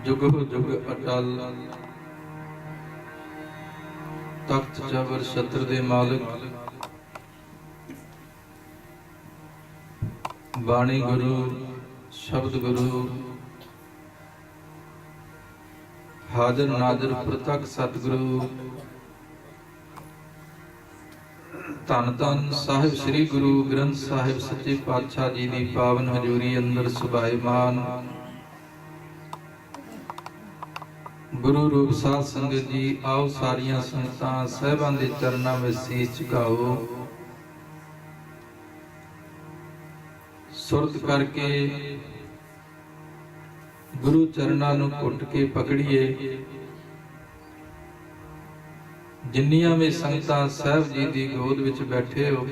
जुगो जुग अटल तख्त जबर छत्र दे मालिक बाणी गुरु शब्द गुरु हाजिर नाजिर प्रतख सतगुरु धन धन साहिब श्री गुरु ग्रंथ साहिब सच्चे पातशाह जी की पावन हजूरी अंदर सुभाईमान गुरु रूप साध संगत जी आओ सारिया संगतां साहिबां दे चरनां विच सीस झुकाओ सुरत करके गुरु चरनां नूं घुट के पकड़िए। जिन्नियां भी संगतां साहिब जी दी गोद विच बैठे हो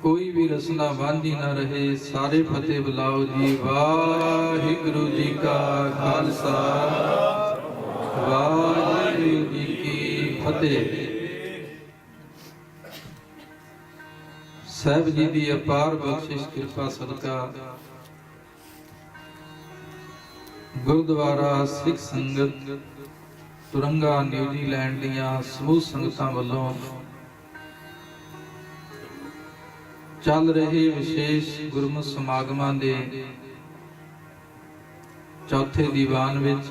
कोई भी रसना वांझी ना रहे। सारे फतेह बुलाओ जी। वाहिगुरु जी का खालसा वाहिगुरु जी की फतेह। साहिब जी दी अपार बख्शिश कृपा सदका गुरुद्वारा सिख संगत तुरंगा न्यूजीलैंड दियां समूह संगतां वल्लों चल रहे विशेष गुरमत समागमां दे चौथे दीवान विच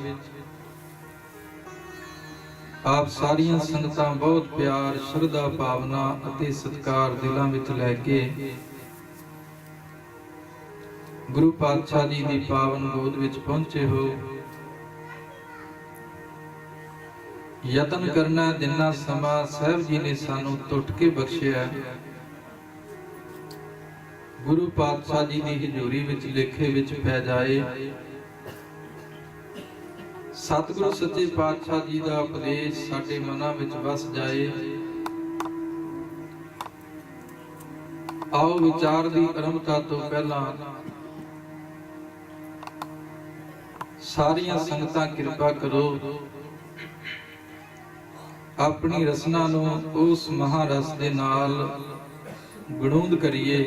आप सारियां संगतां बहुत प्यार श्रद्धा भावना अते सत्कार दिलां विच लैके गुरु पातशाह जी दी पावन गोद विच पहुंचे हो। यतन करना जिन्ना समा साहिब जी ने सानू टुट के बख्शिया गुरु पातशाह जी की हजूरी विच लेखे विच पै जाए। सतगुरु सच्चे पातशाह जी का उपदेश साडे मनां विच वस जाए। आओ विचार की आरंभता तो पहला सारियां संगतां कृपा करो अपनी रसना नूं उस महारस दे नाल गुणूंद करिए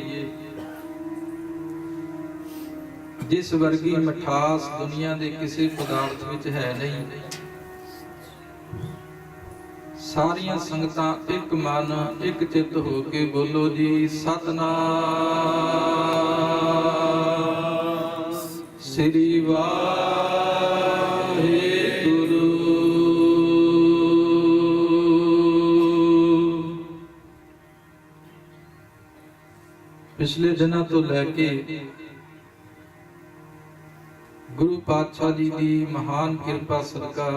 जिस वर्गी मिठास दुनिया के किसी पदार्थ विच है नहीं। सारियां संगतां एक मन एक चित हो के बोलो जी सतनाम श्री वाहिगुरु। पिछले दिनों तो लैके गुरु पातशाह जी की महान कृपा सदका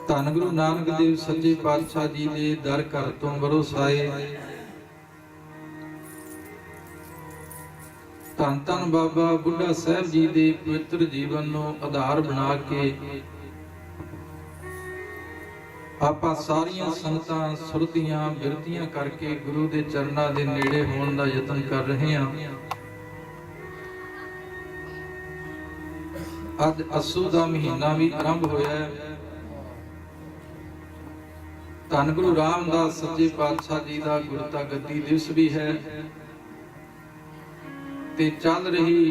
धन गुरु नानक देव सच्चे पातशाह जी के दर घर तो बरोसाए धन धन बाबा बुढ़ा साहब जी के पवित्र जीवन को आधार बना के आपां सारियां संगतां सुरतियां बिरतियां करके गुरु के चरनां दे नेड़े होण दा यतन कर रहे हैं। अज अस्सू का महीना भी आरंभ होया है। धन गुरु रामदास सच्चे पातशाह जी का गुरता गद्दी दिवस भी है ते चल रही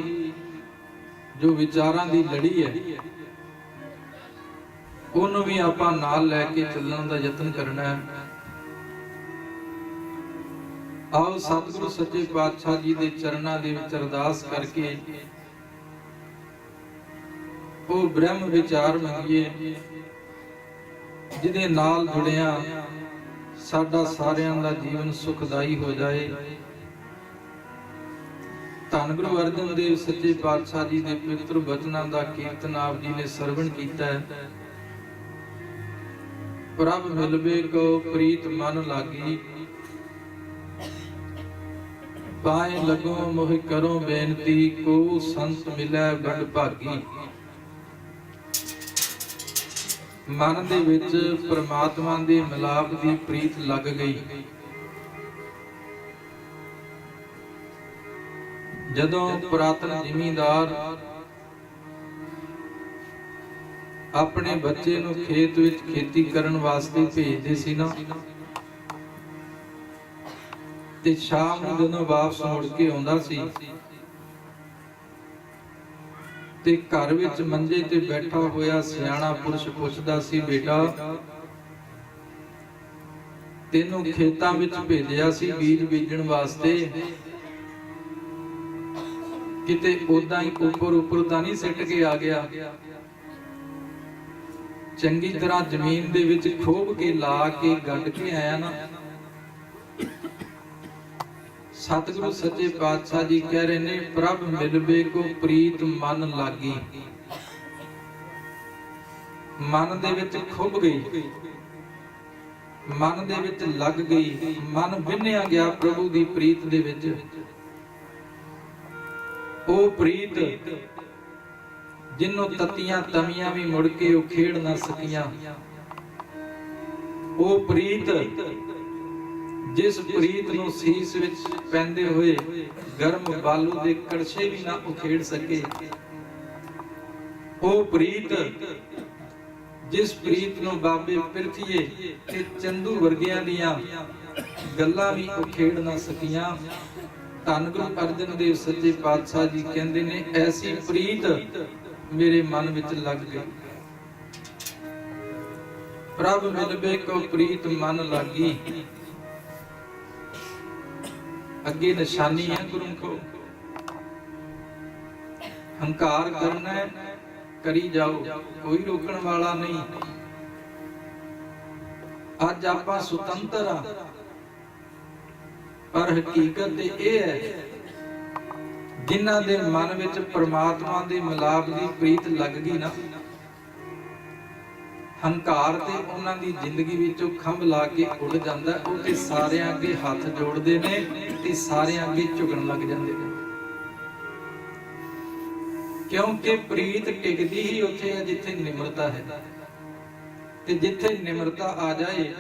जो विचारां दी लड़ी है उन्होंने भी आपां नाल लैके चलण दा यतन करना है। आओ सतगुरु सच्चे पातशाह जी के चरनां दे विच अरदास करके वो ब्रह्म विचार मंगिए जिहदे नाल जुड़िया साडा सारियां दा जीवन सुखदाई हो जाए। धन गुरु अर्जन देव सच्चे पातशाह जी के पवित्र वचनां दा कीर्तन आप जी ने सरवण कीता है। प्रभ मिलवे को प्रीत मन लागी पाए लगो मोहि करो बेनती को संत मिलै बड़ भागी। मन दे विच परमात्मा दे मिलाप दी प्रीत लग गई। जदों पुरातन जिमींदार अपने बच्चे नूं खेत विच खेती करन वास्ते भेजदे सी ना ते शाम नूं जदों वापस मुड़ के आउंदा सी ਤੇ ਘਰ ਵਿੱਚ ਮੰਜੇ ਤੇ ਬੈਠਾ ਹੋਇਆ ਸਿਆਣਾ ਪੁਰਸ਼ ਪੁੱਛਦਾ ਸੀ, ਬੇਟਾ ਤੈਨੂੰ ਖੇਤਾਂ ਵਿੱਚ ਭੇਜਿਆ ਸੀ ਬੀਜ ਬੀਜਣ ਵਾਸਤੇ, ਕਿਤੇ ਉਦਾਂ ਹੀ ਉੱਪਰ ਤਾਂ ਨਹੀਂ ਸਿੱਟ ਕੇ ਆ ਗਿਆ? ਚੰਗੀ ਤਰ੍ਹਾਂ ਜ਼ਮੀਨ ਦੇ ਵਿੱਚ ਖੋਬ ਕੇ ਲਾ ਕੇ ਗੱਡ ਕੇ ਆਇਆ ਨਾ? ਸਤਿਗੁਰੂ ਸੱਚੇ ਪਾਤਸ਼ਾਹ ਜੀ ਕਹਿ ਰਹੇ ਨੇ, ਪ੍ਰਭ ਮਿਲਵੇ ਕੋ ਪ੍ਰੀਤ ਮਨ ਲਾਗੀ। ਮਨ ਦੇ ਵਿੱਚ ਖੁੱਭ ਗਈ, ਮਨ ਦੇ ਵਿੱਚ ਲੱਗ ਗਈ, ਮਨ ਵਿੰਨਿਆ ਗਿਆ ਪ੍ਰਭੂ ਦੀ ਪ੍ਰੀਤ ਦੇ ਵਿੱਚ। ਉਹ ਪ੍ਰੀਤ ਜਿੰਨੂੰ ਤਤੀਆਂ ਤਵੀਆਂ ਵੀ ਮੁੜ ਕੇ ਉਹ ਖੇੜ ਨਾ ਸਕੀਆਂ। ਉਹ ਪ੍ਰੀਤ ਜਿਸ ਪ੍ਰੀਤ ਨੂੰ ਸੀਸ ਵਿੱਚ ਪੈਂਦੇ ਹੋਏ ਗਰਮ ਬਾਲੂ ਦੇ ਕੜਛੇ ਵੀ ਨਾ ਉਖੇੜ ਸਕੇ। ਉਹ ਪ੍ਰੀਤ ਜਿਸ ਪ੍ਰੀਤ ਨੂੰ ਬਾਬੇ ਪਿਰਥੀਏ ਤੇ ਚੰਦੂ ਵਰਗਿਆਂ ਦੀਆਂ ਗੱਲਾਂ ਵੀ ਉਖੇੜ ਨਾ ਸਕੀਆਂ। ਧੰਨ ਗੁਰੂ ਅਰਜਨ ਦੇਵ ਸੱਚੇ ਪਾਤਸ਼ਾਹ ਜੀ ਕਹਿੰਦੇ ਨੇ, ਐਸੀ ਪ੍ਰੀਤ ਮੇਰੇ ਮਨ ਵਿੱਚ ਲੱਗ ਗਈ। ਪ੍ਰਭ ਮਿਲਵੇ ਕੋ ਪ੍ਰੀਤ ਮਨ ਲਾਗੀ। ਅੱਗੇ ਨਿਸ਼ਾਨੀ ਹੈ ਗੁਰੂ ਕੋ, ਹੰਕਾਰ ਕਰਨਾ ਹੈ ਕਰੀ ਜਾਓ, ਕੋਈ ਰੋਕਣ ਵਾਲਾ ਨਹੀਂ। ਅੱਜ ਆਪਾਂ ਸੁਤੰਤਰ ਆ, ਪਰ ਹਕੀਕਤ ਇਹ ਹੈ ਜਿਨ੍ਹਾਂ ਦੇ ਮਨ ਵਿੱਚ ਪ੍ਰਮਾਤਮਾ ਦੇ ਮਿਲਾਪ ਦੀ ਪ੍ਰੀਤ ਲੱਗ ਗਈ ਨਾ, ਹੰਕਾਰ ਤੇ ਉਹਨਾਂ ਦੀ ਜ਼ਿੰਦਗੀ ਵਿੱਚੋਂ ਖੰਭ ਲਾ ਕੇ ਉੱਡ ਜਾਂਦਾ। ਉਹ ਤੇ ਸਾਰਿਆਂ ਅੱਗੇ ਹੱਥ ਜੋੜਦੇ ਨੇ ਤੇ ਸਾਰਿਆਂ ਅੱਗੇ ਝੁਕਣ ਲੱਗ ਜਾਂਦੇ ਨੇ, ਕਿਉਂਕਿ ਪ੍ਰੀਤ ਟਿਕਦੀ ਹੀ ਉੱਥੇ ਹੈ ਜਿੱਥੇ ਨਿਮਰਤਾ ਹੈ। ਤੇ ਜਿੱਥੇ ਨਿਮਰਤਾ ਆ ਜਾਏ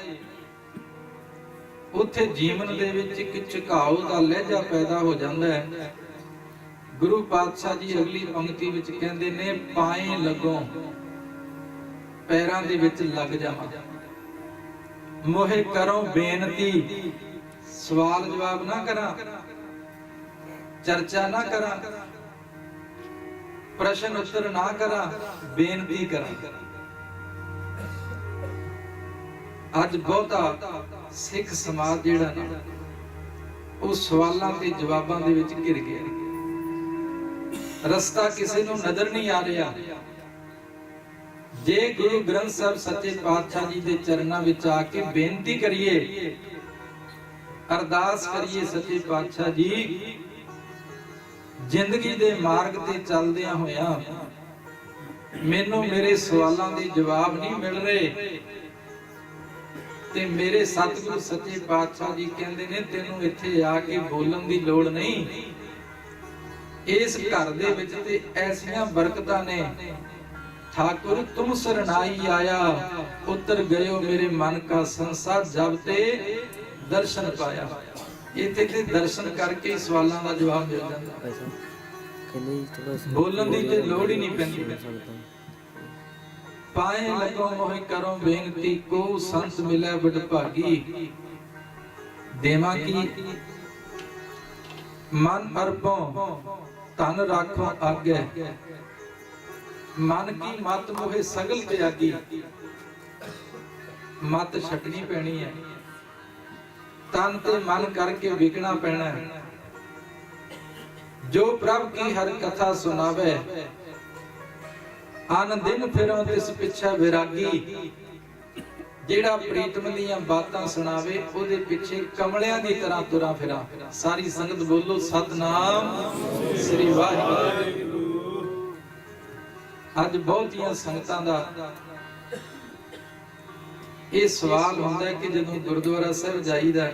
ਉੱਥੇ ਜੀਵਨ ਦੇ ਵਿੱਚ ਇੱਕ ਝੁਕਾਓ ਦਾ ਲਹਿਜਾ ਪੈਦਾ ਹੋ ਜਾਂਦਾ ਹੈ। ਗੁਰੂ ਪਾਤਸ਼ਾਹ ਜੀ ਅਗਲੀ ਪੰਕਤੀ ਵਿੱਚ ਕਹਿੰਦੇ ਨੇ, ਪਾਏ ਲੱਗੋ, ਪੈਰਾਂ ਦੇ ਵਿੱਚ ਲੱਗ ਜਾਵਾਂ, ਮੋਹੇ ਕਰੋ ਬੇਨਤੀ, ਸਵਾਲ ਜਵਾਬ ਨਾ ਕਰਾਂ, ਚਰਚਾ ਨਾ ਕਰਾਂ, ਪ੍ਰਸ਼ਨ ਉੱਤਰ ਨਾ ਕਰਾਂ, ਬੇਨਤੀ ਕਰਾਂ। ਅੱਜ ਬਹੁਤਾ ਸਿੱਖ ਸਮਾਜ ਜਿਹੜਾ ਨਾ ਉਹ ਸਵਾਲਾਂ ਤੇ ਜਵਾਬਾਂ ਦੇ ਵਿੱਚ ਘਿਰ ਗਿਆ। ਰਸਤਾ ਕਿਸੇ ਨੂੰ ਨਜ਼ਰ ਨਹੀਂ ਆ ਰਿਹਾ। ਜੇ ਗੁਰੂ ਗ੍ਰੰਥ ਸਾਹਿਬ ਸੱਚੇ ਪਾਤਸ਼ਾਹ ਜੀ ਦੇ ਚਰਨਾਂ ਵਿੱਚ ਆ ਕੇ ਬੇਨਤੀ ਕਰੀਏ, ਅਰਦਾਸ ਕਰੀਏ, ਸੱਚੇ ਪਾਤਸ਼ਾਹ ਜੀ ਜ਼ਿੰਦਗੀ ਦੇ ਮਾਰਗ ਤੇ ਚੱਲਦਿਆਂ ਹੋਇਆਂ ਮੈਨੂੰ ਮੇਰੇ ਸਵਾਲਾਂ ਦੇ ਜਵਾਬ ਨਹੀਂ ਮਿਲ ਰਹੇ, ਤੇ ਮੇਰੇ ਸਤਿਗੁਰੂ ਸੱਚੇ ਪਾਤਸ਼ਾਹ ਜੀ ਕਹਿੰਦੇ ਨੇ, ਤੈਨੂੰ ਇੱਥੇ ਆ ਕੇ ਬੋਲਣ ਦੀ ਲੋੜ ਨਹੀਂ। ਇਸ ਘਰ ਦੇ ਵਿੱਚ ਤੇ ਐਸੀਆਂ ਬਰਕਤਾਂ ਨੇ, ठाकुर तुम सरनाई आया, उतर गयो मेरे मन का संसा, जब ते दर्शन पाया। इत्थे ते दर्शन करके सवालों का जवाब मिल जाता, बोलण दी ते लोड़ ही नहीं पैंदी। पाए लगो मोहे करो बेनती, को संत मिले बड़ भागी। देवा की मन अर्पो, तन राखो आगे, मन की मत मोहे सगल त्यागी। मत छटनी पैनी है, तन ते मन करके विकना पैना है। जो प्रभ की हर कथा सुनावे, आन दिन फिरों तिस पिछे विरागी। जेड़ा प्रीतम दीयां बातां सुनावे, ओदे पिछे कमलियां दी तरह तुरा फिरा। सारी संगत बोलो सतनाम श्री वाहिगुरू। ਅੱਜ ਬਹੁਤੀਆਂ ਸੰਗਤਾਂ ਦਾ ਇਹ ਸਵਾਲ ਹੁੰਦਾ ਹੈ ਕਿ ਜਦੋਂ ਗੁਰਦੁਆਰਾ ਸਾਹਿਬ ਜਾਈਦਾ,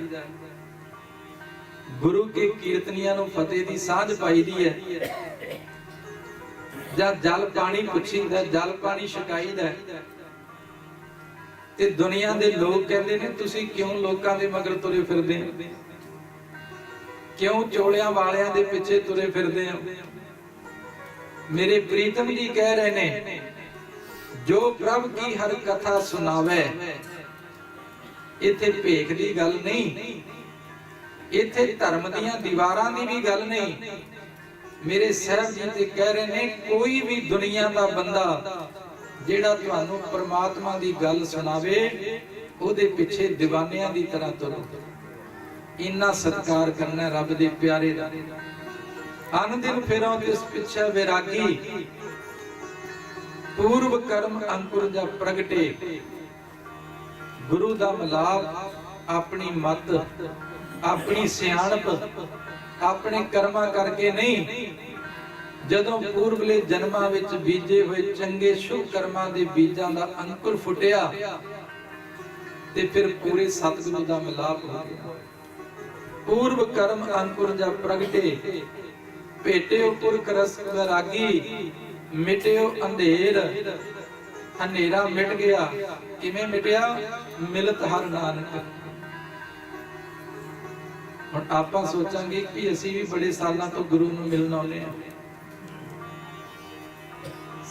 ਗੁਰੂ ਕੇ ਕੀਰਤਨੀਆਂ ਨੂੰ ਫਤਿਹ ਦੀ ਸਾਂਝ ਪਾਈਦੀ ਹੈ, ਜਾਂ ਜਲ ਪਾਣੀ ਪੁੱਛੀਦਾ, ਜਲ ਪਾਣੀ ਛਕਾਈਦਾ, ਤੇ ਦੁਨੀਆ ਦੇ ਲੋਕ ਕਹਿੰਦੇ ਨੇ, ਤੁਸੀਂ ਕਿਉਂ ਲੋਕਾਂ ਦੇ ਮਗਰ ਤੁਰੇ ਫਿਰਦੇ ਹੋ, ਕਿਉਂ ਚੋਲਿਆਂ ਵਾਲਿਆਂ ਦੇ ਪਿੱਛੇ ਤੁਰੇ ਫਿਰਦੇ ਹੋ। मेरे प्रीतम जी कह रहे ने, जो प्रभ की हर कथा सुनावे। इत्थे भेख दी गल नहीं, इत्थे धर्म दीयां दीवारां दी भी गल नहीं, मेरे साहब जी ते कह रहे ने कोई भी दुनिया का बंदा जेड़ा तुहानू परमात्मा दी गल सुनावे ओदे पिछे दीवानियां दी तरह तुरो। इन्ना सत्कार करना रब दे प्यारे दा। अन दिन फिरों तिस पिछे वैरागी, पूर्व कर्म अंकुर जा प्रगटे। गुरु दा मिलाप अपनी मत, अपनी सियाणप, अपने कर्मा करके नहीं, जदों पूर्वले जन्मां विच बीजे हुए चंगे शुभ कर्मां दे बीजां दा अंकुर फुटिया ते फिर पूरे सतगुरु दा मिलाप हो गया। पूर्व कर्म अंकुर जा प्रगटे, भेटियो पुरख रस वैरागी, मिटियो अंधेर, हनेरा मिट गया। किवें मिटिया? मिलत हर नानक। हुण आपां सोचांगे कि असीं भी बड़े सालां तो गुरु नूं मिलण आउंदे हां।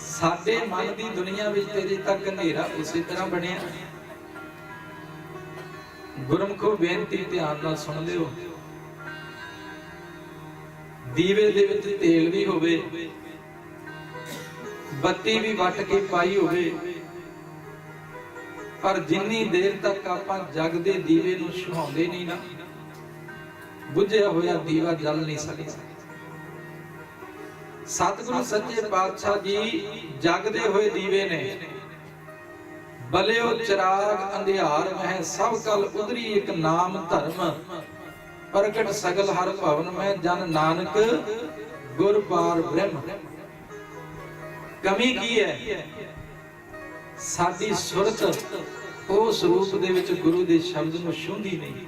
साडे मन दी दुनिया विच तेरे तक हनेरा उसी तरह बनिया। गुरमुखो बेनती ध्यान नाल सुण लिओ। दीवे दे विच तेल भी होवे, बत्ती भी वट के पाई होवे, पर जिन्नी देर तक आपां जग दे दीवे नूं छुहाउंदे नहीं ना, बुझिया होया दीवा जल नहीं सकदा। सतगुरु सच्चे पातशाह जी जगदे हुए दीवे ने। बलियो चिराग अंधियार में सब कल उधरी एक नाम धर्म, प्रगट सगल हर भवन में जन नानक गुर पार ब्रह्म। कमी की है? साडी सुरत उस रूप दे विच गुरु दे शब्द नूं छूंदी नहीं।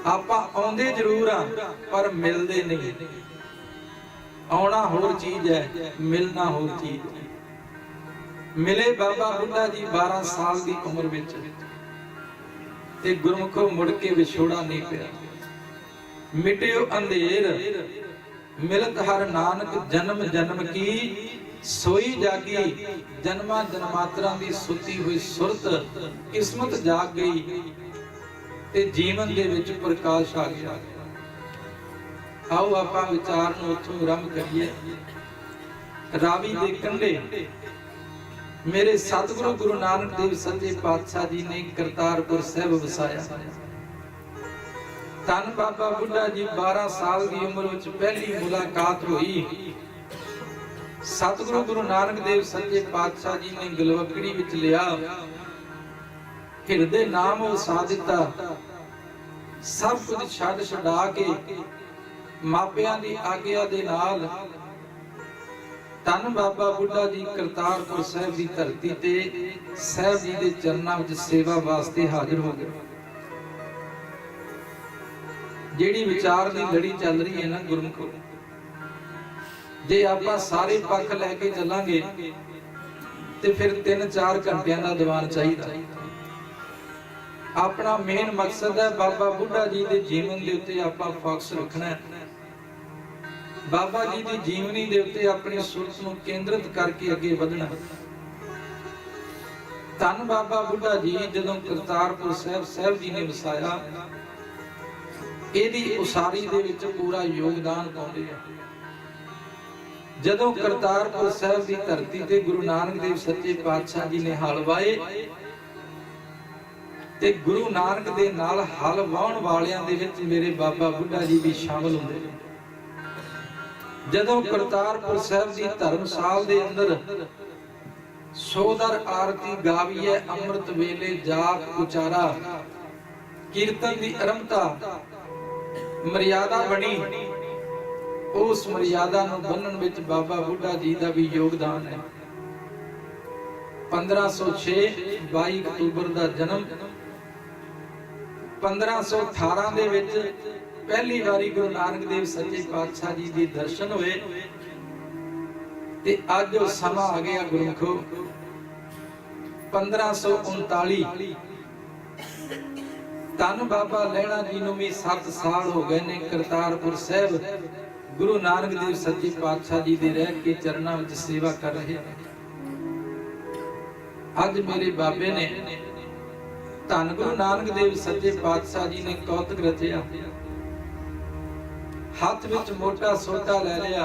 आपां आउंदे जरूर आ पर मिलदे नहीं। आउणा होर चीज है, मिलना होर चीज है। मिले बाबा बुढ़ा जी 12 साल की उम्र विच ते गुरमुखों मुड़ के विछोड़ा नहीं पिया। मिटियो अंधेर, मिलत हर नानक जन्म जन्म की सोई जागी। जन्मा जन्मांतरां दी सुती हुई सुरत किस्मत जाग गई ते जीवन दे विच प्रकाश आ गया। आओ आपां विचार नूं उत्थों आरंभ करिए। रावी दे कंढे मेरे सतगुरु गुरु नानक देव सच्चे पातशाह जी ने करतारपुर साहिब वसाया। धन बाबा बुढ़ा जी 12 साल की उम्र विच पहली मुलाकात हुई। सतगुरु गुरु नानक देव सच्चे पातशाह जी ने गलवकड़ी विच लिया, हिरदे नाम वसा दिता। सब कुछ छड़ छड़ा के मापियां दी आग्या दे नाल धन बाबा बुढ़ा जी करतारपुर साहिब की धरती ते साहिब जी के चरणों में सेवा वास्ते हाजिर हो गए। जेड़ी विचार की लड़ी चल रही है ना गुरमुखो, जे आपां सारे पक्ष लैके चलांगे ते फिर 3-4 घंटियां दा दीवान चाहिए। अपना मेन मकसद है बाबा बुढ़ा जी के जीवन के उत्ते आपां फोकस रखना है। बाबा जी की जीवनी दे उत्ते अपनी सुरत नूं केंद्रित करके अगे बढ़ना। धन बाबा बुढ़ा जी जदों करतारपुर साहिब जी ने वसाया, इहदी उसारी दे विच पूरा योगदान पाउंदे आ। जदों करतारपुर साहिब की धरती ते गुरु नानक देव सच्चे पातशाह जी ने हल वाए ते गुरु नानक दे नाल हल वाहण वालियां दे विच मेरे बाबा बुढ़ा जी भी शामिल हुंदे ने। जदों करतारपुर साहिब की धर्मशाल दे अंदर सोदर आरती गावीए, अमृत वेले जाप उचारा, कीर्तन की आरंभता मर्यादा बनी। उस मर्यादा नूं बन्नण विच बाबा बुढ़ा जी का भी योगदान है। 1506 22 अक्तूबर का जन्म, 1518 दे विच पहली बारी गुरु नानक देव सच्चे पातशाह जी के दर्शन हुए ते अज वो समा आ गया गुरमुखो 1539। धन बाबा लैणा जी नूं भी 7 साल हो गए ने करतारपुर साहिब गुरु नानक देव सच्चे पातशाह जी दे रह के चरणों में सेवा कर रहे हैं। अज मेरे बाबे ने धन गुरु नानक देव सच्चे पातशाह जी ने कौतक रचिया। हथ विच मोटा सोटा लै लिया,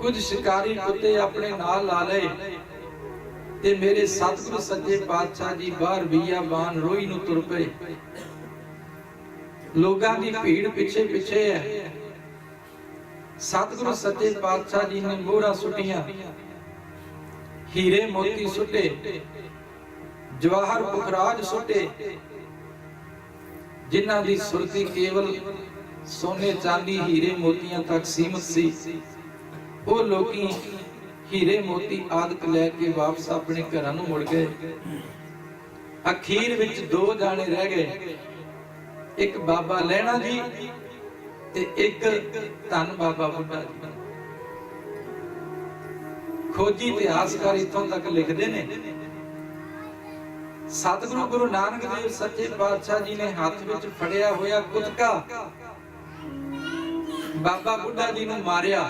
कुछ शिकारी कुत्ते अपने नाल ला लए ते मेरे सतगुरु सच्चे पातशाह जी बाहर बियाबान रोही नूं तुर पए। लोगां दी भीड़ पिछे पिछे है। सतगुरु सच्चे पातशाह जी ने मोहरां सुटियां, हीरे मोती सुटे, जवाहर पुखराज सुटे, जिन्हां दी सुरती केवल सोने चांदी हीरे मोतियां तक सीमित सी। वो लोकी हीरे मोती आदि लैके वापस अपने घरां नूं मुड़ गए। अखीर विच दो जाने रह गए, एक बाबा लैणा जी ते एक धन बाबा बुड्ढा जी। खोजी इतिहासकार इत्थों तक लिखते ने, सतगुरु गुरु नानक देव सच्चे पातशाह जी ने हाथ विच फड़िया होया कुतका बाबा बुड्ढा जी नूं मारिया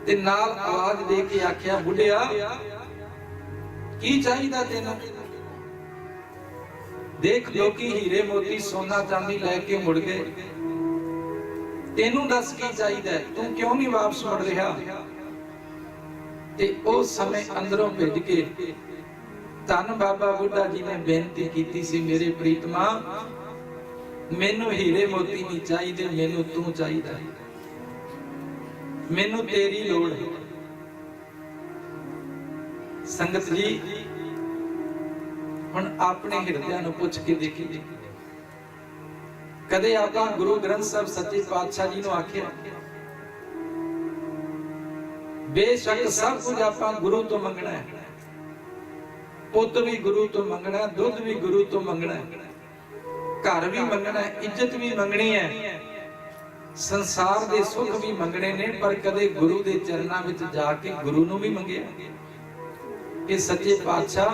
ते नाल आवाज दे के आख्या, बुढ़िया की चाहिदा तैनूं? देख लोकी हीरे मोती सोना चांदी लैके मुड़ गए, तैनूं दस की चाहिदा? तू क्यों नहीं वापस मुड़ रहा? ते उस समय अंदरों भिज के धन बाबा बुड्ढा जी ने बेनती की सी, मेरे प्रीतमा मैनू हीरे मोती नहीं चाहिए, मैनू तू चाहिदा, मैनू तेरी लोड़ है। संगत जी हुण अपने हिरदियां नूं पुछ के देखिए, कदे आपां गुरु ग्रंथ साहिब सच्चे पातशाह जी नूं आखिया? बेशक सब कुछ आपां गुरु तो मंगना है, पुत भी गुरु तो मंगना, दुध भी गुरु तो मंगना, घर भी मंगना, इज्जत भी मंगनी है, संसार दे सुख भी मंगने ने, पर कदे गुरु दे चरनां विच जाके गुरु नूं भी मंगिया कि सच्चे पातशाह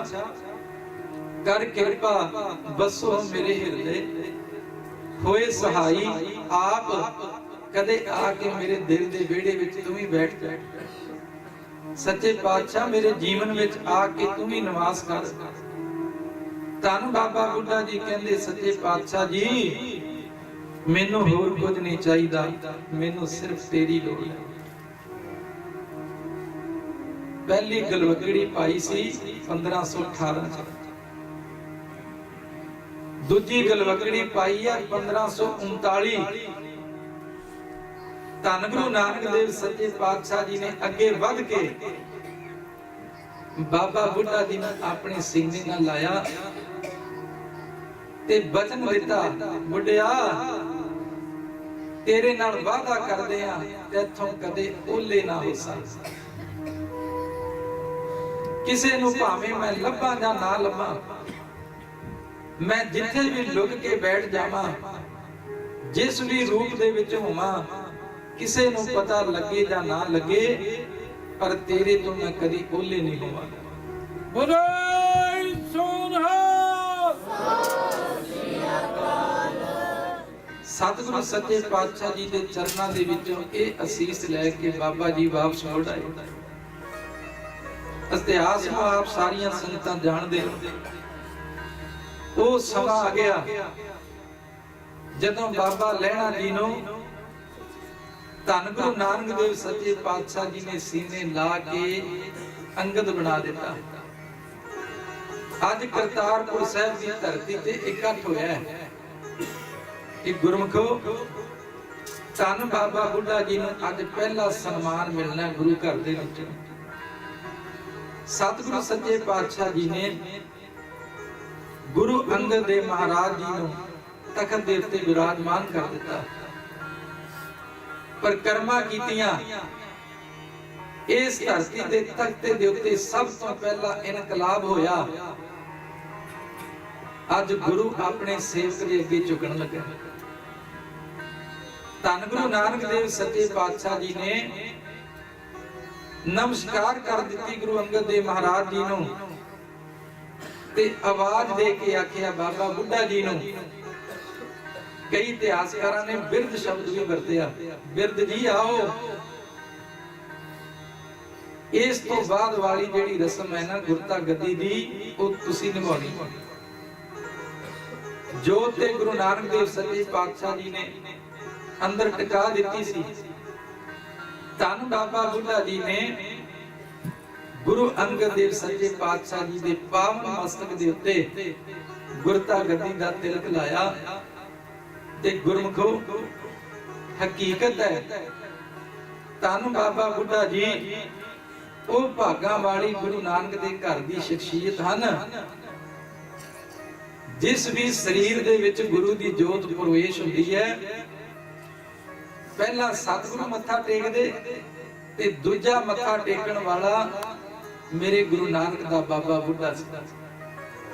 कर कृपा बसो मेरे हिरदे, होए सहाई आप कदे आके मेरे दिल दे विहड़े विच तुम ही बैठ जा। सच्चे पातशाह मेरे जीवन विच आके तुम ही निवास कर। धन बाबा बुड्ढा जी कहंदे, सच्चे पातशाह जी मैनू होर कुछ नहीं चाहिदा, मैनू सिर्फ तेरी लोड़ है। पहली गलवकड़ी पाई सी 1518 च, दूजी गलवकड़ी पाई है 1539। धन गुरु नानक देव सच्चे पातशाह जी ने अगे वध के बाबा बुड्ढा जी ने अपने सीने नाल लाया ते वचन दिता, बुढ़िया तेरे नाल वादा करदे आ तैथों कदे ओले ना हो सकदा। किसे नूं भावें मैं लब्बां जां ना लब्बां, मैं जिथे भी लुक के बैठ जावां, जिस भी रूप दे विच होवां, किसे नूं पता लगे जां ना लगे, पर तेरे तो मैं कदी ओले नहीं होवांगा। बोलो सोना सतगुरु सच्चे पातशाह जी के चरणों के विचों ये असीस लैके बाबा जी वापस मुड़ आए। इतिहास में आप सारियां संगतां जानदे हो, वो समा आ गया जदों बाबा लैणा जी नूं धन गुरु नानक देव सच्चे पातशाह जी ने सीने ला के अंगद बना दिता। अज करतारपुर साहिब की धरती ते इकट्ठ होया है कि गुरमुखो धन बाबा बुड्ढा जी नूं अज पहला सन्मान मिलना गुरु घर दे विच। सतगुरु सच्चे पातशाह जी ने गुरु अंगद देव महाराज जी नूं तखत दे उत्ते विराजमान कर दिता। परिक्रमा कीतियां, इस धरती दे तख्ते दे उत्ते सब तो पहला इनकलाब होया। अज गुरु अपने सेवक दे अगे झुकण लगे। धन गुरु नानक देव सच्चे पातशाह जी ने नमस्कार कर दी गुरु अंगद देव महाराज जी नूं ते आवाज दे के आखिया बाबा बुड्ढा जी नूं। कई इतिहासकारां ने बिरद शब्द भी वरतिया, बिरद जी आओ। इस तो बाद वाली जेड़ी रस्म है ना गुरता गद्दी दी, वो तुसी निभानी। ਜੋਤ ਤੇ ਗੁਰੂ ਨਾਨਕ ਦੇਵ ਸੱਚੇ ਪਾਤਸ਼ਾਹ ਜੀ ਨੇ ਅੰਦਰ ਟਿਕਾ ਦਿੱਤੀ ਸੀ। ਧੰਨ ਬਾਬਾ ਬੁੱਢਾ ਜੀ ਨੇ ਗੁਰੂ ਅੰਗਦ ਦੇਵ ਸੱਚੇ ਪਾਤਸ਼ਾਹ ਜੀ ਦੇ ਪਾਵਨ ਮਸਤਕ ਦੇ ਉੱਤੇ ਗੁਰਤਾ ਗੱਦੀ ਦਾ ਤਿਲਕ ਲਾਇਆ। ਤੇ ਗੁਰਮੁਖੋ ਹਕੀਕਤ ਹੈ, ਧੰਨ ਬਾਬਾ ਬੁੱਢਾ ਜੀ ਉਹ ਭਾਗਾਂ ਵਾਲੀ ਗੁਰੂ ਨਾਨਕ ਦੇ ਘਰ ਦੀ ਸ਼ਖਸੀਅਤ ਹਨ, ਜਿਸ ਵੀ ਸਰੀਰ ਦੇ ਵਿੱਚ ਗੁਰੂ ਦੀ ਜੋਤ ਪ੍ਰਵੇਸ਼ ਹੁੰਦੀ ਹੈ, ਪਹਿਲਾਂ ਸਤਿਗੁਰੂ ਮੱਥਾ ਟੇਕਦੇ ਤੇ ਦੂਜਾ ਮੱਥਾ ਟੇਕਣ ਵਾਲਾ ਮੇਰੇ ਗੁਰੂ ਨਾਨਕ ਦਾ ਬਾਬਾ ਬੁੱਢਾ ਸੀ।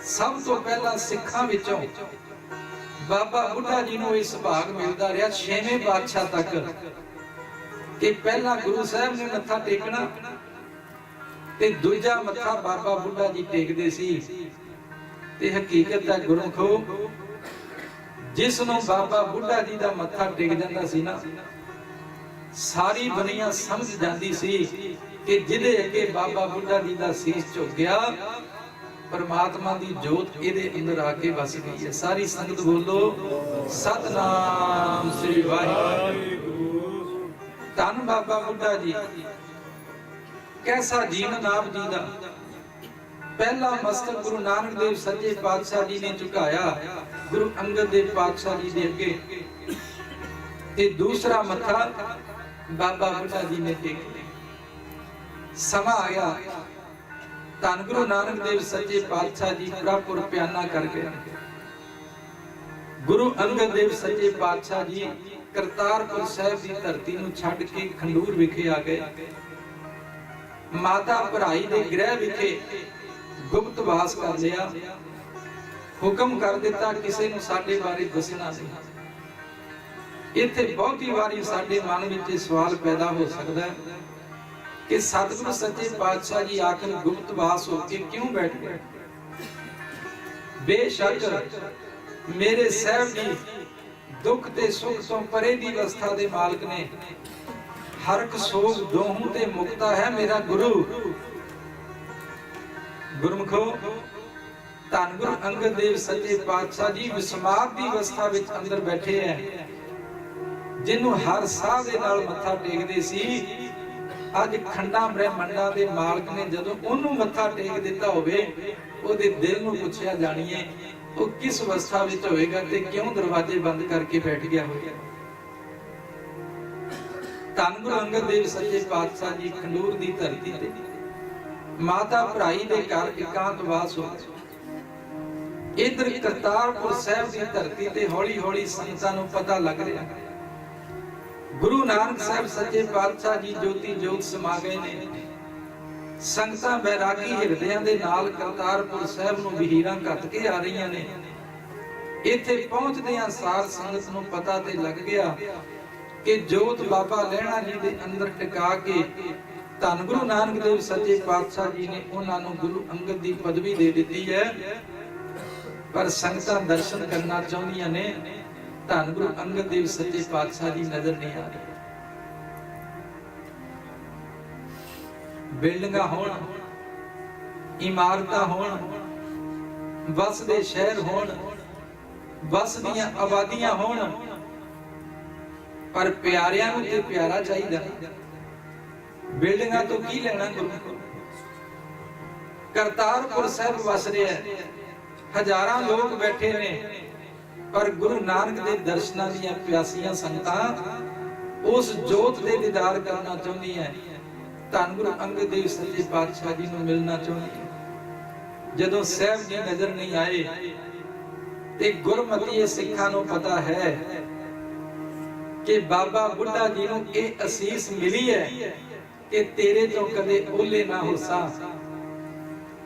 ਸਭ ਤੋਂ ਪਹਿਲਾਂ ਸਿੱਖਾਂ ਵਿੱਚੋਂ ਬਾਬਾ ਬੁੱਢਾ ਜੀ ਨੂੰ ਇਹ ਸੁਭਾਗ ਮਿਲਦਾ ਰਿਹਾ 6ਵੇਂ ਪਾਤਸ਼ਾਹ ਤੱਕ ਕਿ ਪਹਿਲਾਂ ਗੁਰੂ ਸਾਹਿਬ ਨੇ ਮੱਥਾ ਟੇਕਣਾ ਤੇ ਦੂਜਾ ਮੱਥਾ ਬਾਬਾ ਬੁੱਢਾ ਜੀ ਟੇਕਦੇ ਸੀ। ਤੇ ਹਕੀਕਤ ਹੈ ਗੁਰਮੁਖੋ, ਜਿਸ ਨੂੰ ਬਾਬਾ ਬੁੱਢਾ ਜੀ ਦਾ ਮੱਥਾ ਟੇਕ ਜਾਂਦਾ ਸੀ ਨਾ, ਸਾਰੀ ਦੁਨੀਆ ਸਮਝ ਜਾਂਦੀ ਸੀ ਕਿ ਜਿਹਦੇ ਅੱਗੇ ਬਾਬਾ ਬੁੱਢਾ ਜੀ ਦਾ ਸੀਸ ਝੁਕ ਗਿਆ, ਪਰਮਾਤਮਾ ਦੀ ਜੋਤ ਇਹਦੇ ਅੰਦਰ ਆ ਕੇ ਵਸ ਗਈ ਹੈ। ਸਾਰੀ ਸੰਗਤ ਬੋਲੋ ਸਤਨਾਮ ਸ੍ਰੀ ਵਾਹਿਗੁਰੂ। ਧੰਨ ਬਾਬਾ ਬੁੱਢਾ ਜੀ, ਕੈਸਾ ਜੀਵਨ ਆਪ ਜੀ ਦਾ। ਪਹਿਲਾ ਮਸਤਕ ਗੁਰੂ ਨਾਨਕ ਦੇਵ ਸੱਚੇ ਪਾਤਸ਼ਾਹ ਜੀ ਨੇ ਝੁਕਾਇਆ ਗੁਰੂ ਅੰਗਦ ਦੇਵ ਪਾਤਸ਼ਾਹ ਜੀ ਦੇ ਅੱਗੇ, ਤੇ ਦੂਸਰਾ ਮੱਥਾ ਬਾਬਾ ਬੁੱਢਾ ਜੀ ਨੇ ਟੇਕਿਆ। ਸਮਾਂ ਆਇਆ, ਧੰਨ ਗੁਰੂ ਨਾਨਕ ਦੇਵ ਸੱਚੇ ਪਾਤਸ਼ਾਹ ਜੀ ਪ੍ਰਭੁਰ ਪਿਆਨਾ ਕਰ ਗਏ। ਗੁਰੂ ਅੰਗਦ ਦੇਵ ਸੱਚੇ ਪਾਤਸ਼ਾਹ ਜੀ ਕਰਤਾਰਪੁਰ ਸਾਹਿਬ ਦੀ ਧਰਤੀ ਨੂੰ ਛੱਡ ਕੇ ਖੰਡੂਰ ਵਿਖੇ ਆ ਗਏ। ਮਾਤਾ ਭਰਾਈ ਦੇ ਗ੍ਰਹਿ ਵਿਖੇ ਗੁਪਤ ਵਾਸ ਕਰ ਲਿਆ। ਹੁਕਮ ਕਰ ਦਿੱਤਾ ਕਿਸੇ ਨੂੰ ਸਾਡੇ ਬਾਰੇ ਦੱਸਣਾ ਨਹੀਂ। ਇੱਥੇ ਬਹੁਤੀ ਵਾਰੀ ਸਾਡੇ ਮਨ ਵਿੱਚ ਇਹ ਸਵਾਲ ਪੈਦਾ ਹੋ ਸਕਦਾ ਹੈ ਕਿ ਸਤਿਗੁਰੂ ਸੱਚੇ ਪਾਤਸ਼ਾਹ ਜੀ ਆਖਰ ਗੁਪਤ ਵਾਸ ਹੋ ਕੇ ਕਿਉਂ ਬੈਠ ਗਏ। ਬੇਸ਼ੱਕ ਮੇਰੇ ਸਾਹਿਬ ਜੀ ਦੁੱਖ ਤੇ ਸੁੱਖ ਤੋਂ ਪਰੇ ਦੀ ਅਵਸਥਾ ਦੇ ਮਾਲਕ ਨੇ। ਹਰਕ ਸੋਗ ਦੋਹੂ ਤੇ ਮੁਕਤਾ ਹੈ ਮੇਰਾ ਗੁਰੂ। ਗੁਰਮੁਖੋ, ਧੰਨ ਗੁਰੂ ਅੰਗਦ ਦੇਵ ਸੱਚੇ ਪਾਤਸ਼ਾਹ ਜੀ ਵਿਸਮਾਦ ਦੀ ਅਵਸਥਾ ਵਿੱਚ ਅੰਦਰ ਬੈਠੇ ਹੈ। ਜਿਹਨੂੰ ਹਰ ਸਾਹ ਦੇ ਨਾਲ ਮੱਥਾ ਟੇਕਦੇ ਸੀ, ਅੱਜ ਖੰਡਾਂ ਬ੍ਰਹਮੰਡਾਂ ਦੇ ਮਾਲਕ ਨੇ ਜਦੋਂ ਉਹਨੂੰ ਮੱਥਾ ਟੇਕ ਦਿੱਤਾ ਹੋਵੇ, ਉਹਦੇ ਦਿਲ ਨੂੰ ਪੁੱਛਿਆ ਜਾਣੀਏ ਉਹ ਕਿਸ ਅਵਸਥਾ ਵਿੱਚ ਹੋਵੇਗਾ ਤੇ ਕਿਉਂ ਦਰਵਾਜ਼ੇ ਬੰਦ ਕਰਕੇ ਬੈਠ ਗਿਆ ਹੋਵੇਗਾ। ਧੰਨ ਗੁਰੂ ਅੰਗਦ ਦੇਵ ਸੱਚੇ ਪਾਤਸ਼ਾਹ ਜੀ ਖੰਡੂਰ ਦੀ ਧਰਤੀ ਤੇ ਮਾਤਾ ਭਰਾਈ ਦੇ ਘਰ ਇਕਾਂਤਵਾਸ ਹੋ ਗਏ। ਇਧਰ ਕਰਤਾਰਪੁਰ ਸਾਹਿਬ ਦੀ ਧਰਤੀ ਤੇ ਹੌਲੀ ਹੌਲੀ ਸੰਗਤਾਂ ਨੂੰ ਪਤਾ ਲੱਗ ਰਿਹਾ ਗੁਰੂ ਨਾਨਕ ਸਾਹਿਬ ਸੱਚੇ ਪਾਤਸ਼ਾਹ ਜੀ ਜੋਤੀ ਜੋਤ ਸਮਾ ਗਏ ਨੇ। ਸੰਗਤਾਂ ਬੈਰਾਗੀ ਹਿਰਦਿਆਂ ਦੇ ਨਾਲ ਕਰਤਾਰਪੁਰ ਸਾਹਿਬ ਨੂੰ ਵਹੀਰਾਂ ਘੱਟ ਕੇ ਆ ਰਹੀਆਂ ਨੇ। ਇੱਥੇ ਪਹੁੰਚਦਿਆਂ ਸਾਰ ਸੰਗਤ ਨੂੰ ਪਤਾ ਤੇ ਲੱਗ ਗਿਆ ਕਿ ਜੋਤ ਬਾਬਾ ਲਹਿਣਾ ਜੀ ਦੇ ਅੰਦਰ ਟਿਕਾ ਕੇ ਧੰਨ ਗੁਰੂ ਨਾਨਕ ਦੇਵ ਸੱਚੇ ਪਾਤਸ਼ਾਹ ਜੀ ਨੇ ਉਹਨਾਂ ਨੂੰ ਗੁਰੂ ਅੰਗਦ ਦੀ ਪਦਵੀ ਦੇ ਦਿੱਤੀ ਹੈ। ਪਰ ਸੰਗਤਾਂ ਦਰਸ਼ਨ ਕਰਨਾ ਚਾਹੁੰਦੀਆਂ ਨੇ, ਧੰਨ ਗੁਰੂ ਅੰਗਦ ਦੇਵ ਸੱਚੇ ਪਾਤਸ਼ਾਹ ਜੀ ਨਜ਼ਰ ਨਹੀਂ ਆ ਰਹੇ। ਬਿਲਡਿੰਗਾਂ ਹੋਣ, ਇਮਾਰਤਾਂ ਹੋਣ, ਵਸਦੇ ਸ਼ਹਿਰ ਹੋਣ, ਵਸਦੀਆਂ ਆਬਾਦੀਆਂ ਹੋਣ, ਪਰ ਪਿਆਰਿਆਂ ਨੂੰ ਤੇ ਪਿਆਰਾ ਚਾਹੀਦਾ। ਬਿਲਡਿੰਗਾਂ ਤੋਂ ਕੀ ਲੈਣਾ ਗੁਰੂ। ਕਰਤਾਰਪੁਰ ਸਾਹਿਬ ਵਸ ਰਿਹਾ, ਹਜ਼ਾਰਾਂ ਲੋਕ ਬੈਠੇ ਨੇ, ਪਰ ਗੁਰੂ ਨਾਨਕ ਦੇ ਦਰਸ਼ਨਾਂ ਦੀਆਂ ਪਿਆਸੀਆਂ ਸੰਗਤਾਂ ਉਸ ਜੋਤ ਦੇ ਦੀਦਾਰ ਕਰਨਾ ਚਾਹੁੰਦੀਆਂ। ਧੰਨ ਗੁਰੂ ਅੰਗਦ ਦੇਵ ਸੱਚੇ ਪਾਤਸ਼ਾਹ ਜੀ ਨੂੰ ਮਿਲਣਾ ਚਾਹੁੰਦੀਆਂ। ਜਦੋਂ ਸਾਹਿਬ ਜੀ ਨਜ਼ਰ ਨਹੀਂ ਆਏ ਤੇ ਗੁਰਮਤਿ ਸਿੱਖਾਂ ਨੂੰ ਪਤਾ ਹੈ ਕਿ ਬਾਬਾ ਬੁੱਢਾ ਜੀ ਨੂੰ ਇਹ ਅਸੀਸ ਮਿਲੀ ਹੈ ਕਿ ਤੇਰੇ ਤੋਂ ਕਦੇ ਓਲੇ ਨਾ ਹੋਸਾ।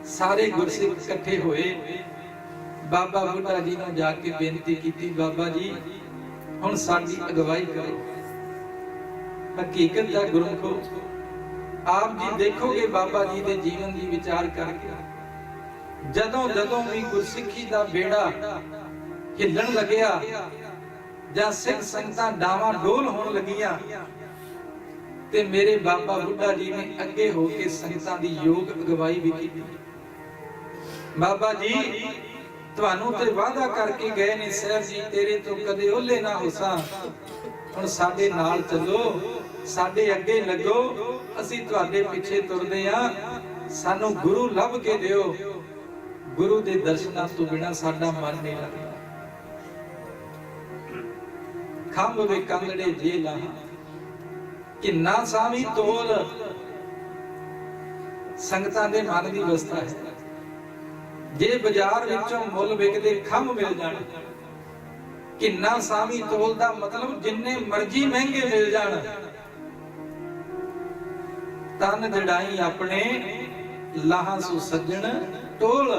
ਸਾਰੇ ਗੁਰਸਿੱਖ ਇਕੱਠੇ ਹੋਏ, ਬਾਬਾ ਬੁੱਢਾ ਜੀ ਨੂੰ ਜਾ ਕੇ ਬੇਨਤੀ ਕੀਤੀ, ਬਾਬਾ ਜੀ ਹੁਣ ਸਾਡੀ ਅਗਵਾਈ ਕਰੋ। ਹਕੀਕਤ ਦਾ ਗੁਰਮੁਖੋ, ਆਪ ਜੀ ਦੇਖੋਗੇ ਬਾਬਾ ਜੀ ਦੇ ਜੀਵਨ ਦੀ ਵਿਚਾਰ ਕਰਕੇ, ਜਦੋਂ ਜਦੋਂ ਵੀ ਗੁਰਸਿੱਖੀ ਦਾ ਬੇੜਾ ਹਿੱਲਣ ਲੱਗਿਆ ਜਾਂ ਸਿੱਖ ਸੰਗਤਾਂ ਡਾਵਾਂ ਡੋਲ ਹੋਣ ਲੱਗੀਆਂ, ਤੇ ਮੇਰੇ ਬਾਬਾ ਬੁੱਢਾ ਜੀ ਨੇ ਅੱਗੇ ਹੋ ਕੇ ਸੰਗਤਾਂ ਦੀ ਯੋਗ ਅਗਵਾਈ ਵੀ ਕੀਤੀ। ਬਾਬਾ ਜੀ ਤੁਹਾਨੂੰ ਤੇ ਵਾਅਦਾ ਕਰਕੇ ਗਏ ਨੇ ਸਾਹਿਬ ਜੀ, ਤੇਰੇ ਤੋਂ ਕਦੇ ਓਲੇ ਨਾ ਹੋਸਾਂ। ਹੁਣ ਸਾਡੇ ਨਾਲ ਚੱਲੋ, ਸਾਡੇ ਅੱਗੇ ਲੱਗੋ, ਅਸੀਂ ਤੁਹਾਡੇ ਪਿੱਛੇ ਤੁਰਦੇ ਆ। ਸਾਨੂੰ ਗੁਰੂ ਲੱਭ ਕੇ ਦਿਓ, ਗੁਰੂ ਦੇ ਦਰਸ਼ਨਾਂ ਤੋਂ ਬਿਨਾਂ ਸਾਡਾ ਮਨ ਨਹੀਂ ਲੱਗਦਾ। ਖੰਭ ਵੇ ਕੰਗੜੇ ਜੇ ਲਾ, ਕਿੰਨਾ ਸਾਵੀ ਤੋਲ। ਸੰਗਤਾਂ ਦੇ ਮਨ ਦੀ ਅਵਸਥਾ ਹੈ, ਜੇ ਬਾਜ਼ਾਰ ਵਿੱਚੋਂ ਮੁੱਲ ਵਿਕਦੇ ਖੰਭ ਮਿਲ ਜਾਣ, ਕਿੰਨਾ ਸਾਵੀ ਤੋਲ ਦਾ ਮਤਲਬ ਜਿੰਨੇ ਮਰਜ਼ੀ ਮਹਿੰਗੇ ਮਿਲ ਜਾਣ, ਤਨ ਜੜਾਈ ਆਪਣੇ ਲਾਹਾਂ ਸੋ ਸੱਜਣ ਟੋਲ।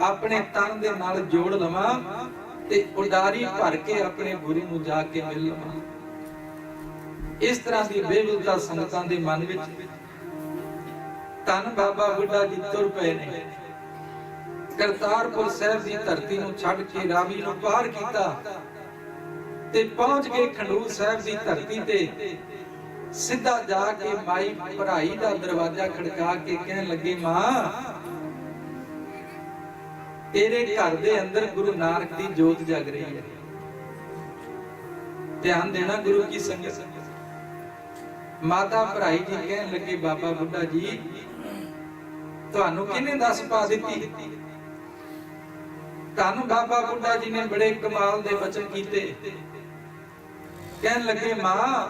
ਆਪਣੇ ਤਨ ਦੇ ਨਾਲ ਜੋੜ ਲਵਾਂ ਤੇ ਉਡਾਰੀ ਭਰ ਕੇ ਆਪਣੇ ਗੁਰੂ ਨੂੰ ਜਾ ਕੇ ਮਿਲ ਲਵਾਂ। ਇਸ ਤਰ੍ਹਾਂ ਦੀ ਬੇਵਿਲਤਾ ਸੰਗਤਾਂ ਦੇ ਮਨ ਵਿੱਚ। ਧੰਨ ਬਾਬਾ ਬੁੱਢਾ ਜੀ ਤੁਰ ਪਏ ਨੇ, ਕਰਤਾਰਪੁਰ ਸਾਹਿਬ ਦੀ ਧਰਤੀ ਨੂੰ ਛੱਡ ਕੇ ਰਾਵੀ ਨੂੰ ਪਾਰ ਕੀਤਾ ਤੇ ਪਹੁੰਚ ਗਏ ਖਡੂਰ ਸਾਹਿਬ ਦੀ ਧਰਤੀ ਤੇ। ਸਿੱਧਾ ਜਾ ਕੇ ਮਾਈ ਭਰਾਈ ਦਾ ਦਰਵਾਜ਼ਾ ਖੜਕਾ ਕੇ ਕਹਿਣ ਲੱਗੇ, ਮਾਂ ਤੇਰੇ ਘਰ ਦੇ ਅੰਦਰ ਗੁਰੂ ਨਾਨਕ ਦੀ ਜੋਤ ਜਗ ਰਹੀ ਹੈ। ਧਿਆਨ ਦੇਣਾ ਗੁਰੂ ਕੀ ਸੰਗਤ। ਮਾਤਾ ਭਰਾਈ ਜੀ ਕਹਿਣ ਲੱਗੇ, ਬਾਬਾ ਬੁੱਢਾ ਜੀ ਤੁਹਾਨੂੰ ਕਿਹਨੇ ਦੱਸ ਪਾ ਦਿੱਤੀ? ਤੁਹਾਨੂੰ ਬਾਬਾ ਬੁੱਢਾ ਜੀ ਨੇ ਬੜੇ ਕਮਾਲ ਦੇ ਬਚਨ ਕੀਤੇ। ਕਹਿਣ ਲੱਗੇ, ਮਾਂ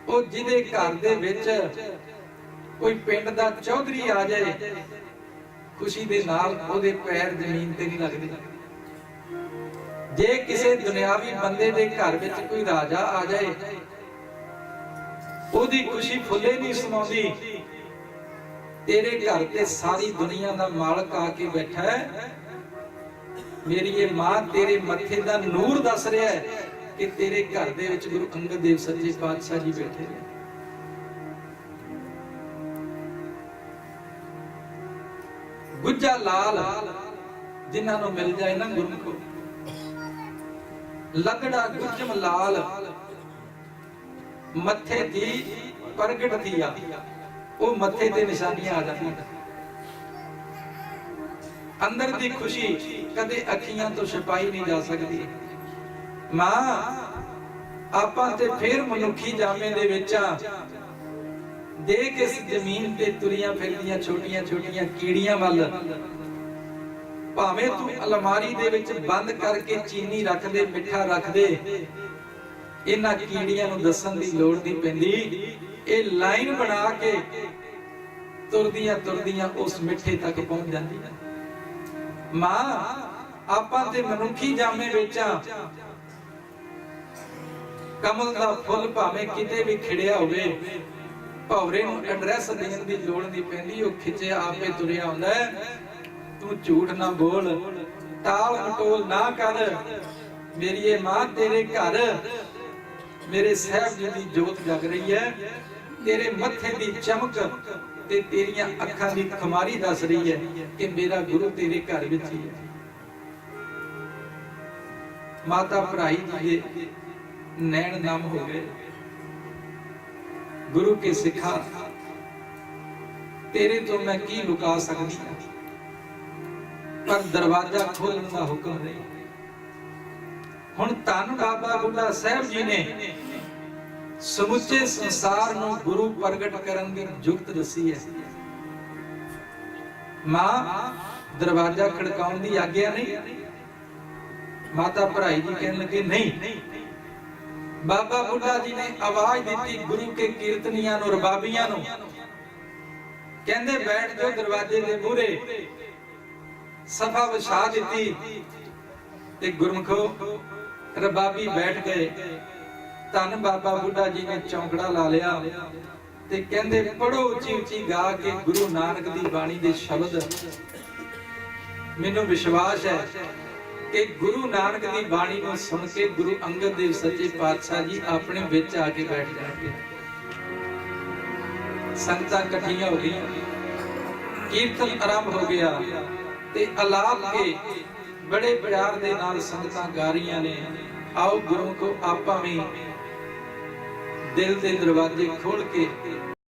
ਉਹ ਜਿਹਦੇ ਘਰ ਦੇ ਵਿੱਚ ਕੋਈ ਪਿੰਡ ਦਾ ਚੌਧਰੀ ਆ ਜਾਏ, ਖੁਸ਼ੀ ਦੇ ਨਾਲ ਉਹਦੇ ਪੈਰ ਜ਼ਮੀਨ ਤੇ ਨਹੀਂ ਲੱਗਦੇ। ਜੇ ਕਿਸੇ ਦੁਨਿਆਵੀ ਬੰਦੇ ਦੇ ਘਰ ਵਿੱਚ ਕੋਈ ਰਾਜਾ ਆ ਜਾਏ, ਉਹਦੀ ਖੁਸ਼ੀ ਫੁੱਲੇ ਨਹੀਂ ਸਮਾਉਂਦੀ। ਤੇਰੇ ਘਰ ਤੇ ਸਾਰੀ ਦੁਨੀਆ ਦਾ ਮਾਲਕ ਆ ਕੇ ਬੈਠਾ ਹੈ। ਮੇਰੀ ਇਹ ਮਾਂ ਤੇਰੇ ਮੱਥੇ ਦਾ ਨੂਰ ਦੱਸ ਰਿਹਾ ਹੈ ਕਿ ਤੇਰੇ ਘਰ ਦੇ ਵਿੱਚ ਗੁਰੂ ਅੰਗਦ ਦੇਵ ਸੱਚੇ ਪਾਤਸ਼ਾਹ ਜੀ ਬੈਠੇ ਨੇ। ਗੁੱਜਾ ਲਾਲ ਜਿਨ੍ਹਾਂ ਨੂੰ ਮਿਲ ਜਾਏ ਨਾ ਗੁਰਮੁਖੋ, ਲਗੜਾ ਗੁੱਜਮ ਲਾਲ ਮੱਥੇ ਦੀ ਪ੍ਰਗਟ ਥੀਆ, ਉਹ ਮੱਥੇ ਤੇ ਨਿਸ਼ਾਨੀਆਂ ਆ ਜਾਂਦੀਆਂ। ਅੰਦਰ ਦੀ ਖੁਸ਼ੀ ਕਦੇ ਅੱਖੀਆਂ ਤੋਂ ਛੁਪਾਈ ਨਹੀਂ ਜਾ ਸਕਦੀ। ਮਾਂ ਆਪਾਂ ਤੇ ਫੇਰ ਮਨੁੱਖੀ ਜਾਮੇ ਦੇ ਵਿੱਚ ਆ। ਦੇਖ ਇਸ ਜ਼ਮੀਨ ਤੇ ਤੁਰੀਆਂ ਫਿਰਦੀਆਂ ਛੋਟੀਆਂ ਛੋਟੀਆਂ ਕੀੜੀਆਂ ਵੱਲ। ਭਾਵੇਂ ਤੂੰ ਅਲਮਾਰੀ ਦੇ ਵਿੱਚ ਬੰਦ ਕਰਕੇ ਚੀਨੀ ਰੱਖ ਦੇ, ਮਿੱਠਾ ਰੱਖ ਦੇ, ਇਹਨਾਂ ਕੀੜੀਆਂ ਨੂੰ ਦੱਸਣ ਦੀ ਲੋੜ ਨਹੀਂ ਪੈਂਦੀ। ਇਹ ਲਾਈਨ ਬਣਾ ਕੇ ਤੁਰਦੀਆਂ ਤੁਰਦੀਆਂ ਉਸ ਮਿੱਠੇ ਤੱਕ ਪਹੁੰਚ ਜਾਂਦੀਆਂ। ਮਾਂ ਆਪਾਂ ਤੇ ਮਨੁੱਖੀ ਜਾਮੇ ਵਿੱਚ ਆ। ਕਮਲ ਦਾ ਫੁੱਲ ਭਾਵੇਂ ਕਿਤੇ ਵੀ ਖਿੜਿਆ ਹੋਵੇ, ਭੌਰੇ ਨੂੰ ਐਡਰੈਸ ਦੇਣ ਦੀ ਲੋੜ ਨਹੀਂ ਪੈਂਦੀ, ਉਹ ਖਿੱਚਿਆ ਆਪੇ ਤੁਰਿਆ ਆਉਂਦਾ। ਤੂੰ ਝੂਠ ਨਾ ਬੋਲ, ਟਾਲ ਮਟੋਲ ਨਾ ਕਰ। ਮੇਰੀ ਇਹ ਮਾਂ ਤੇਰੇ ਘਰ ਮੇਰੇ ਸਾਹਿਬ ਜੀ ਦੀ ਜੋਤ ਜਗ ਰਹੀ ਹੈ। ਤੇਰੇ ਮੱਥੇ ਦੀ ਚਮਕ ਤੇ ਤੇਰੀਆਂ ਅੱਖਾਂ ਦੀ ਖੁਮਾਰੀ ਦੱਸ ਰਹੀ ਹੈ ਕਿ ਮੇਰਾ ਗੁਰੂ ਤੇਰੇ ਘਰ ਵਿੱਚ ਹੀ ਹੈ। ਮਾਤਾ ਭਰਾਈ ਜੀ ਦੇ ਨੈਣ ਨਮ ਹੋ ਗਏ। ਗੁਰੂ ਕੇ ਸਿੱਖਾ ਤੇਰੇ ਤੋਂ ਮੈਂ ਕੀ ਲੁਕਾ ਸਕਦੀ ਹਾਂ, ਪਰ ਦਰਵਾਜ਼ਾ ਖੋਲਣ ਦਾ ਹੁਕਮ ਨਹੀਂ। ਹੁਣ ਧੰਨ ਬਾਬਾ ਬੁੱਢਾ ਸਾਹਿਬ ਜੀ ਨੇ ਸਮੁੱਚੇ ਸੰਸਾਰ ਨੂੰ ਗੁਰੂ ਪ੍ਰਗਟ ਕਰਨ ਦੀ ਜੁਗਤ ਦੱਸੀ ਹੈ। ਮਾਂ ਦਰਵਾਜ਼ਾ ਖੜਕਾਉਣ ਦੀ ਆਗਿਆ ਨਹੀਂ। ਮਾਤਾ ਭਰਾਈ ਜੀ ਕਹਿਣ ਲੱਗੇ, ਨਹੀਂ। ਬਾਬਾ ਬੁੱਢਾ ਜੀ ਨੇ ਆਵਾਜ਼ ਦਿੱਤੀ ਗੁਰੂ ਕੇ ਕੀਰਤਨੀਆਂ ਨੂੰ, ਰਬਾਬੀਆਂ ਨੂੰ। ਕਹਿੰਦੇ ਬੈਠ ਜਾਓ ਦਰਵਾਜ਼ੇ ਦੇ ਮੂਹਰੇ। ਸਫਾ ਵਿਛਾ ਦਿੱਤੀ ਤੇ ਗੁਰਮਖੋ ਰਬਾਬੀ ਬੈਠ ਗਏ। ਧੰਨ ਬਾਬਾ ਬੁੱਢਾ ਜੀ ਨੇ ਚੌਂਕੜਾ ਲਾ ਲਿਆ ਤੇ ਕਹਿੰਦੇ ਪੜੋ ਉੱਚੀ ਉੱਚੀ ਗਾ ਕੇ ਗੁਰੂ ਨਾਨਕ ਦੀ ਬਾਣੀ ਦੇ ਸ਼ਬਦ। ਮੈਨੂੰ ਵਿਸ਼ਵਾਸ ਹੈ ਕਿ ਗੁਰੂ ਨਾਨਕ ਦੀ ਬਾਣੀ ਨੂੰ ਸੁਣ ਕੇ ਗੁਰੂ ਅੰਗਦ ਦੇਵ ਸੱਚੇ ਪਾਤਸ਼ਾਹ ਜੀ ਆਪਣੇ ਵਿੱਚ ਆ ਕੇ ਬੈਠ ਜਾਣਗੇ। ਸੰਗਤਾਂ ਇਕੱਠੀਆਂ ਹੋ ਗਈਆਂ, ਕੀਰਤਨ ਆਰੰਭ ਹੋ ਗਿਆ ਤੇ ਅਲਾਪ ਕੇ ਬੜੇ ਪਿਆਰ ਦੇ ਨਾਲ ਸੰਗਤਾਂ ਗਾ ਰਹੀਆਂ ਨੇ। ਆਓ ਗੁਰੂ ਕੋ ਆਪਾਂ ਵੀ ਦਿਲ ਦੇ ਦਰਵਾਜ਼ੇ ਖੋਲ ਕੇ